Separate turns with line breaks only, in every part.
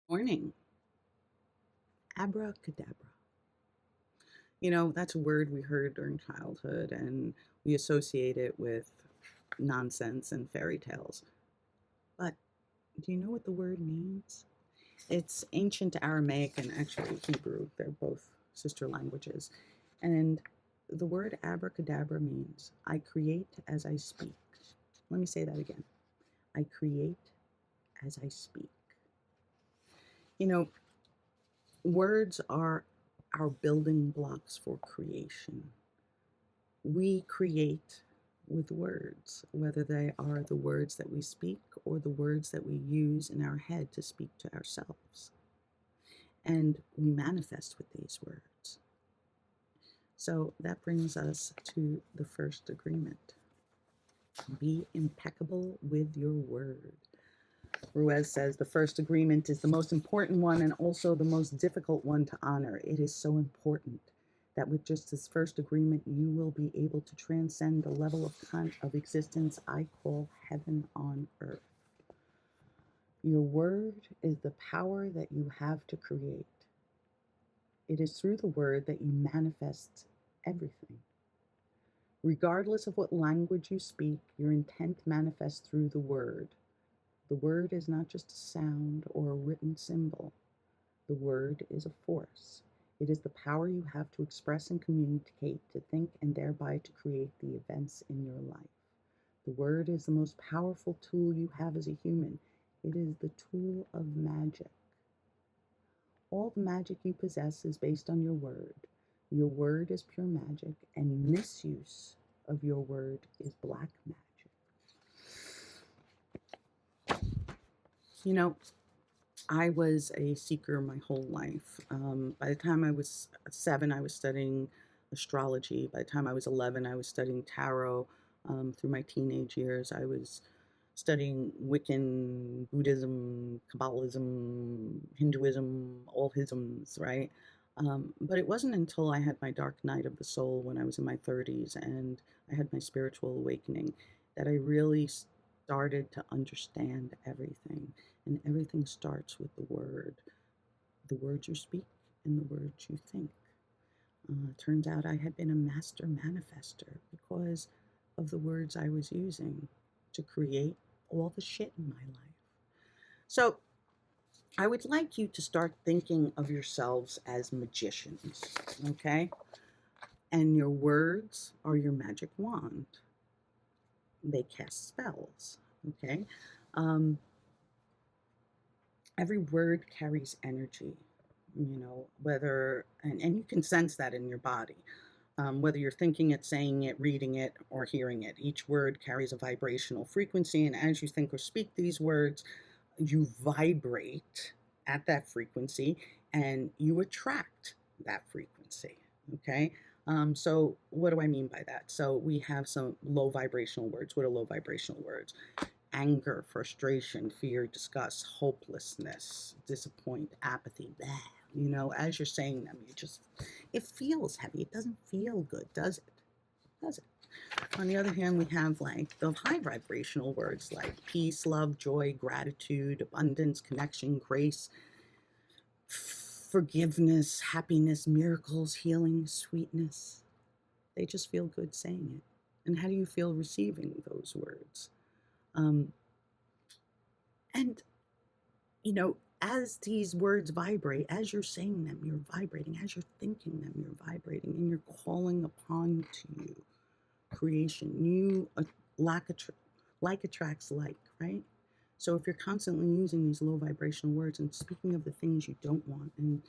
Morning. Abracadabra. That's a word we heard during childhood and we associate it with nonsense and fairy tales. But do you know what the word means? It's ancient Aramaic and actually Hebrew. They're both sister languages. And the word abracadabra means I create as I speak. Let me say that again. I create as I speak. You know, Words are our building blocks for creation. We create with words, whether they are the words that we speak or the words that we use in our head to speak to ourselves. And we manifest with these words. So that brings us to the first agreement. Be impeccable with your word. Ruiz says the first agreement is the most important one and also the most difficult one to honor. It is so important that with just this first agreement, you will be able to transcend the level of existence I call heaven on earth. Your word is the power that you have to create. It is through the word that you manifest everything. Regardless of what language you speak, your intent manifests through the word. The word is not just a sound or a written symbol. The word is a force. It is the power you have to express and communicate, to think, and thereby to create the events in your life. The word is the most powerful tool you have as a human. It is the tool of magic. All the magic you possess is based on your word. Your word is pure magic, and misuse of your word is black magic. You know, I was a seeker my whole life. By the time I was 7, I was studying astrology. By the time I was 11, I was studying tarot. Through my teenage years, I was studying Wiccan, Buddhism, Kabbalism, Hinduism, all isms, right? But it wasn't until I had my dark night of the soul when I was in my 30s and I had my spiritual awakening that I really started to understand everything. And everything starts with the words you speak and the words you think. Turns out I had been a master manifester because of the words I was using to create all the shit in my life. So I would like you to start thinking of yourselves as magicians, okay? And your words are your magic wand. They cast spells, okay? Um, every word carries energy, and you can sense that in your body. Whether you're thinking it, saying it, reading it, or hearing it, each word carries a vibrational frequency. And as you think or speak these words, you vibrate at that frequency and you attract that frequency. Okay. So, what do I mean by that? So, we have some low vibrational words. What are low vibrational words? Anger, frustration, fear, disgust, hopelessness, disappointment, apathy, blah. As you're saying them, it feels heavy. It doesn't feel good, does it? Does it? On the other hand, we have like the high vibrational words like peace, love, joy, gratitude, abundance, connection, grace, forgiveness, happiness, miracles, healing, sweetness. They just feel good saying it. And how do you feel receiving those words? Um, and as these words vibrate, as you're saying them, you're vibrating. As you're thinking them, you're vibrating, and you're calling upon to you creation. Like attracts like, right? So if you're constantly using these low vibrational words and speaking of the things you don't want and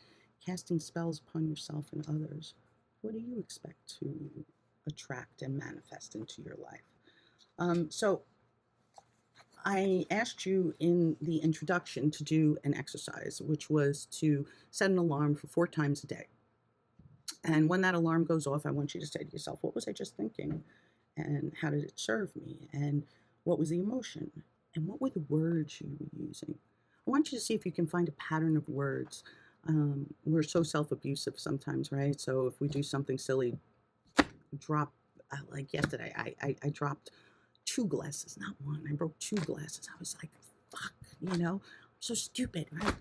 casting spells upon yourself and others, what do you expect to attract and manifest into your life? So I asked you in the introduction to do an exercise, which was to set an alarm for 4 times a day. And when that alarm goes off, I want you to say to yourself, what was I just thinking? And how did it serve me? And what was the emotion? And what were the words you were using? I want you to see if you can find a pattern of words. We're so self-abusive sometimes, right? So if we do something silly, like yesterday, I dropped 2 glasses, not one. I broke 2 glasses. I was like, fuck, I'm so stupid, right?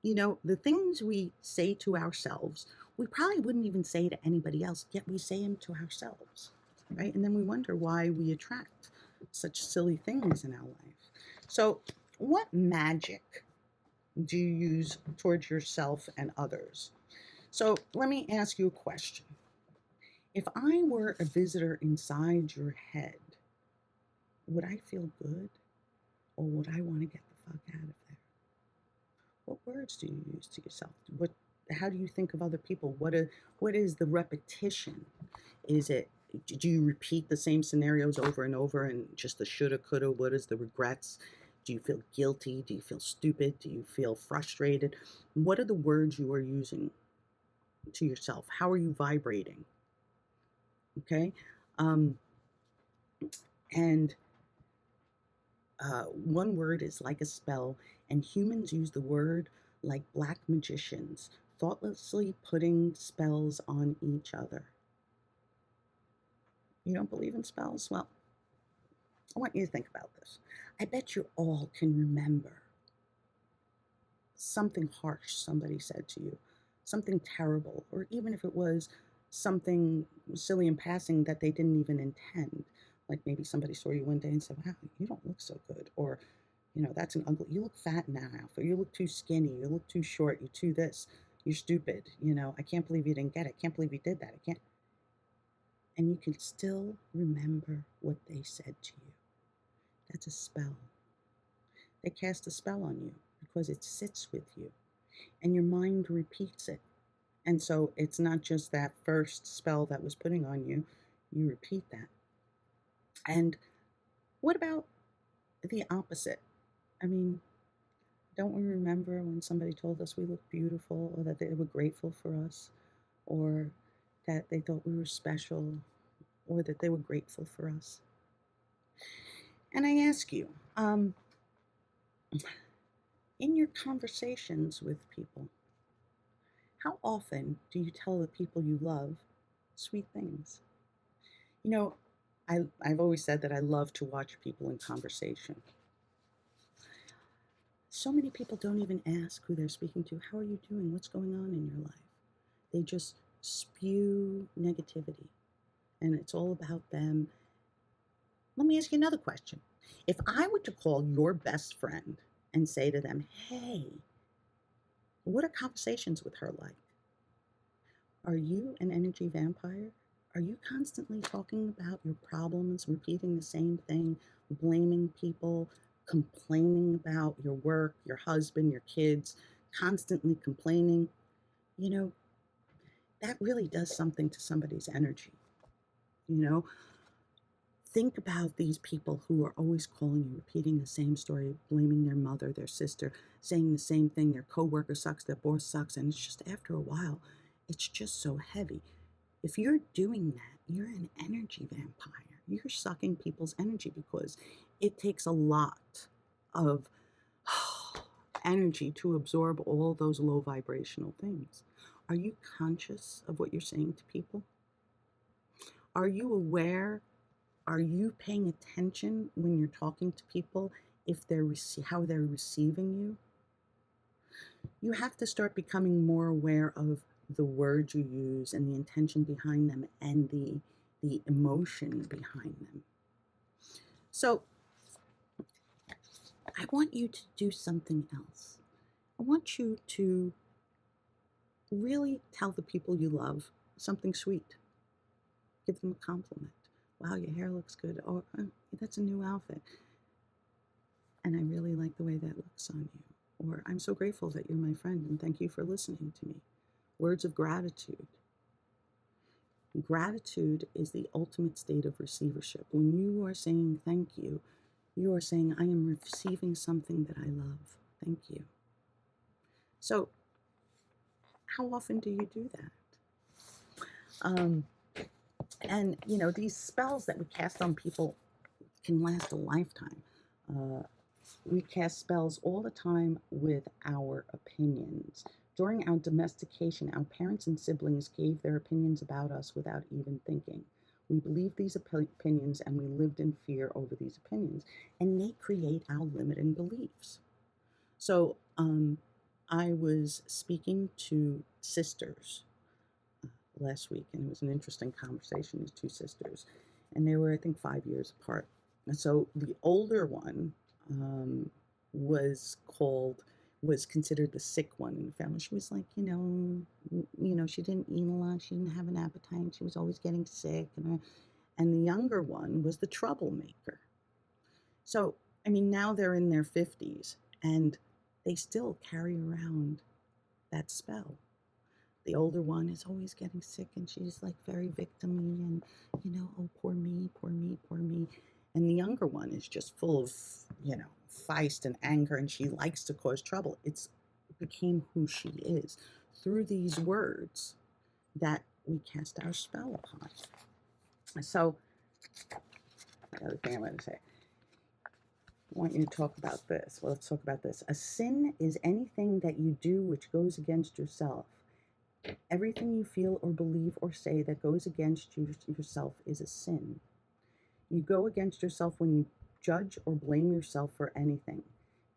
The things we say to ourselves, we probably wouldn't even say to anybody else, yet we say them to ourselves, right? And then we wonder why we attract such silly things in our life. So, what magic do you use towards yourself and others? So, let me ask you a question. If I were a visitor inside your head, would I feel good or would I want to get the fuck out of there? What words do you use to yourself? How do you think of other people? What is the repetition? Is it Do you repeat the same scenarios over and over and just the shoulda, coulda, what is the regrets? Do you feel guilty? Do you feel stupid? Do you feel frustrated? What are the words you are using to yourself? How are you vibrating? Okay. Um, and One word is like a spell, and humans use the word like black magicians, thoughtlessly putting spells on each other. You don't believe in spells? Well, I want you to think about this. I bet you all can remember something harsh somebody said to you, something terrible, or even if it was something silly in passing that they didn't even intend. Like maybe somebody saw you one day and said, "Wow, you don't look so good," or that's an ugly, you look fat in that outfit, you look too skinny, you look too short, you're too this, you're stupid, I can't believe you didn't get it, I can't believe you did that, I can't. And you can still remember what they said to you. That's a spell. They cast a spell on you because it sits with you and your mind repeats it. And so it's not just that first spell that was putting on you, you repeat that. And what about the opposite? I mean, don't we remember when somebody told us we looked beautiful or that they were grateful for us or that they thought we were special or that they were grateful for us? And I ask you, in your conversations with people, how often do you tell the people you love sweet things? You know, I've always said that I love to watch people in conversation. So many people don't even ask who they're speaking to, how are you doing? What's going on in your life? They just spew negativity and it's all about them. Let me ask you another question. If I were to call your best friend and say to them, hey, what are conversations with her like? Are you an energy vampire? Are you constantly talking about your problems, repeating the same thing, blaming people, complaining about your work, your husband, your kids, constantly complaining? You know, that really does something to somebody's energy. You know, think about these people who are always calling you, repeating the same story, blaming their mother, their sister, saying the same thing, their coworker sucks, their boss sucks, and it's just after a while, it's just so heavy. If you're doing that, you're an energy vampire. You're sucking people's energy because it takes a lot of energy to absorb all those low vibrational things. Are you conscious of what you're saying to people? Are you aware? Are you paying attention when you're talking to people if how they're receiving you? You have to start becoming more aware of the words you use and the intention behind them and the emotion behind them. So I want you to do something else. I want you to really tell the people you love something sweet. Give them a compliment. Wow, your hair looks good. Or that's a new outfit. And I really like the way that looks on you. Or I'm so grateful that you're my friend and thank you for listening to me. Words of gratitude. Gratitude is the ultimate state of receivership. When you are saying thank you are saying, I am receiving something that I love. Thank you. So, how often do you do that? These spells that we cast on people can last a lifetime. We cast spells all the time with our opinions. During our domestication, our parents and siblings gave their opinions about us without even thinking. We believed these opinions and we lived in fear over these opinions, and they create our limiting beliefs. So, I was speaking to sisters last week, and it was an interesting conversation. These two sisters, and they were, I think, 5 years apart. And so the older one um, was called was considered the sick one in the family. She was like, she didn't eat a lot. She didn't have an appetite. She was always getting sick, and the younger one was the troublemaker. So, I mean, now they're in their 50s and they still carry around that spell. The older one is always getting sick and she's like very victimy and, oh, poor me, poor me, poor me. And the younger one is just full of, feist and anger and she likes to cause trouble. It became who she is through these words that we cast our spell upon. So, the other thing I want to say, I want you to talk about this. Well, let's talk about this. A sin is anything that you do which goes against yourself. Everything you feel or believe or say that goes against yourself is a sin. You go against yourself when you judge or blame yourself for anything.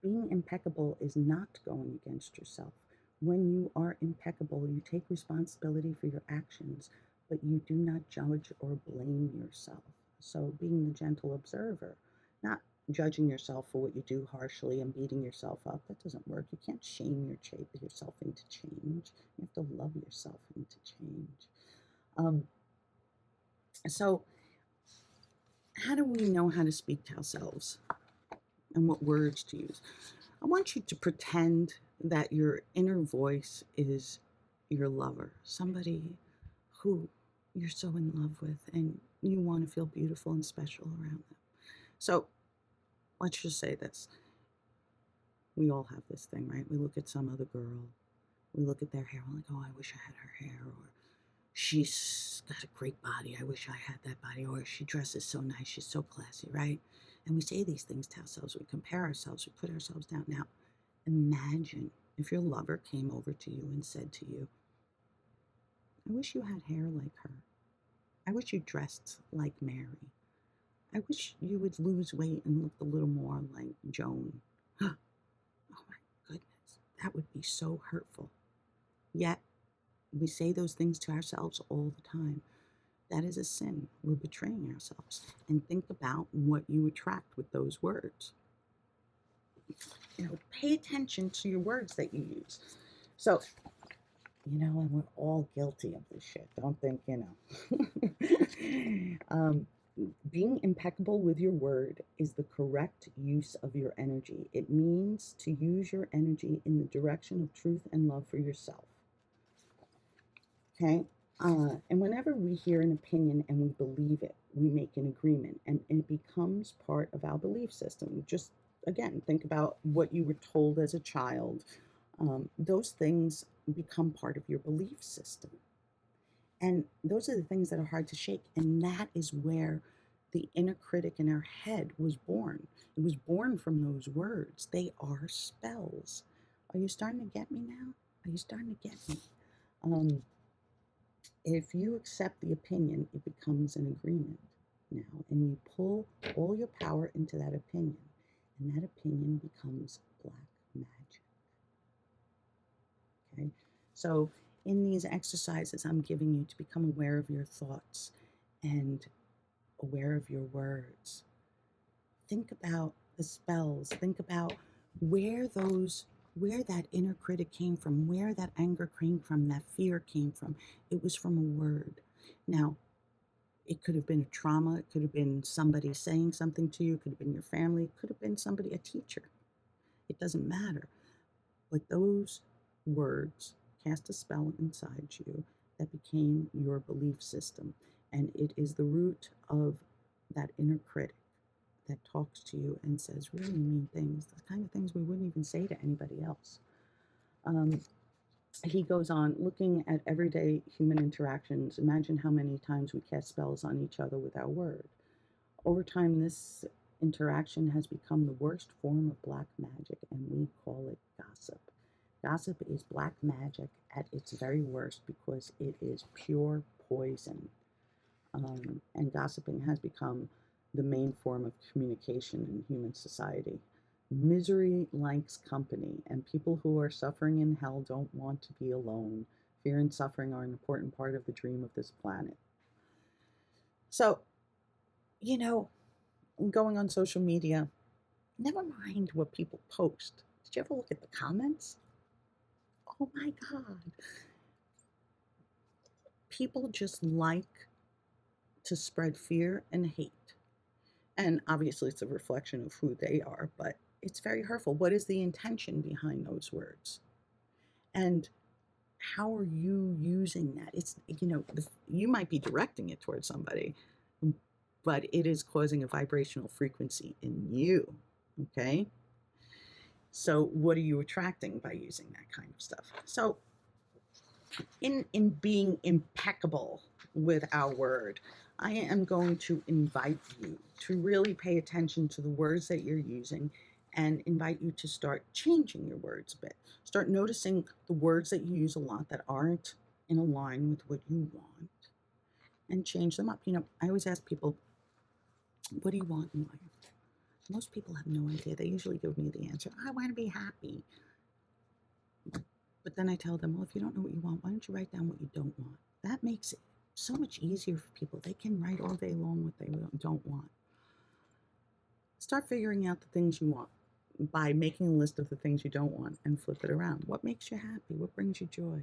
Being impeccable is not going against yourself. When you are impeccable, you take responsibility for your actions, but you do not judge or blame yourself. So, being the gentle observer, not judging yourself for what you do harshly and beating yourself up, that doesn't work. You can't shame yourself into change. You have to love yourself into change. Um, so, how do we know how to speak to ourselves and what words to use? I want you to pretend that your inner voice is your lover, somebody who you're so in love with and you want to feel beautiful and special around them. So let's just say this. We all have this thing, right? We look at some other girl, we look at their hair, we're like, oh, I wish I had her hair, or she's got a great body, I wish I had that body, or she dresses so nice, she's so classy, right? And we say these things to ourselves, we compare ourselves, we put ourselves down. Now, imagine if your lover came over to you and said to you, I wish you had hair like her. I wish you dressed like Mary. I wish you would lose weight and look a little more like Joan. Oh my goodness, that would be so hurtful. Yet, we say those things to ourselves all the time. That is a sin. We're betraying ourselves. And think about what you attract with those words. Pay attention to your words that you use. So, and we're all guilty of this shit. Don't think, being impeccable with your word is the correct use of your energy. It means to use your energy in the direction of truth and love for yourself. Okay? And whenever we hear an opinion and we believe it, we make an agreement and it becomes part of our belief system. Just again, think about what you were told as a child. Those things become part of your belief system. And those are the things that are hard to shake. And that is where the inner critic in our head was born. It was born from those words. They are spells. Are you starting to get me now? Are you starting to get me? If you accept the opinion, it becomes an agreement now. And you pull all your power into that opinion. And that opinion becomes black magic. Okay? So in these exercises, I'm giving you to become aware of your thoughts and aware of your words. Think about the spells. Think about where that inner critic came from, where that anger came from, that fear came from. It was from a word. Now, it could have been a trauma. It could have been somebody saying something to you. It could have been your family. It could have been somebody, a teacher. It doesn't matter. But those words cast a spell inside you that became your belief system. And it is the root of that inner critic that talks to you and says really mean things, the kind of things we wouldn't even say to anybody else. He goes on, looking at everyday human interactions, imagine how many times we cast spells on each other with our word. Over time, this interaction has become the worst form of black magic, and we call it gossip. Gossip is black magic at its very worst because it is pure poison. And gossiping has become the main form of communication in human society. Misery likes company, and people who are suffering in hell don't want to be alone. Fear and suffering are an important part of the dream of this planet. So, you know, going on social media, never mind what people post. Did you ever look at the comments? Oh my God. People just like to spread fear and hate. And obviously, it's a reflection of who they are, but it's very hurtful. What is the intention behind those words? And how are you using that? It's, you might be directing it towards somebody, but it is causing a vibrational frequency in you. Okay. So, what are you attracting by using that kind of stuff? So, in being impeccable with our word, I am going to invite you to really pay attention to the words that you're using and invite you to start changing your words a bit. Start noticing the words that you use a lot that aren't in line with what you want and change them up. I always ask people, what do you want in life? Most people have no idea. They usually give me the answer, I want to be happy. But then I tell them, well, if you don't know what you want, why don't you write down what you don't want? That makes it so much easier for people. They can write all day long what they don't want. Start figuring out the things you want by making a list of the things you don't want and flip it around. What makes you happy? What brings you joy?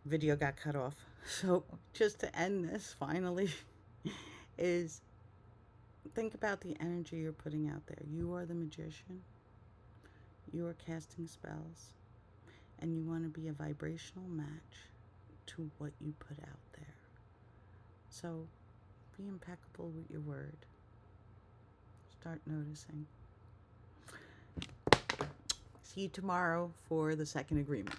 Video got cut off. So just to end this finally is think about the energy you're putting out there. You are the magician. You are casting spells. And you want to be a vibrational match to what you put out there. So be impeccable with your word. Start noticing. See you tomorrow for the second agreement.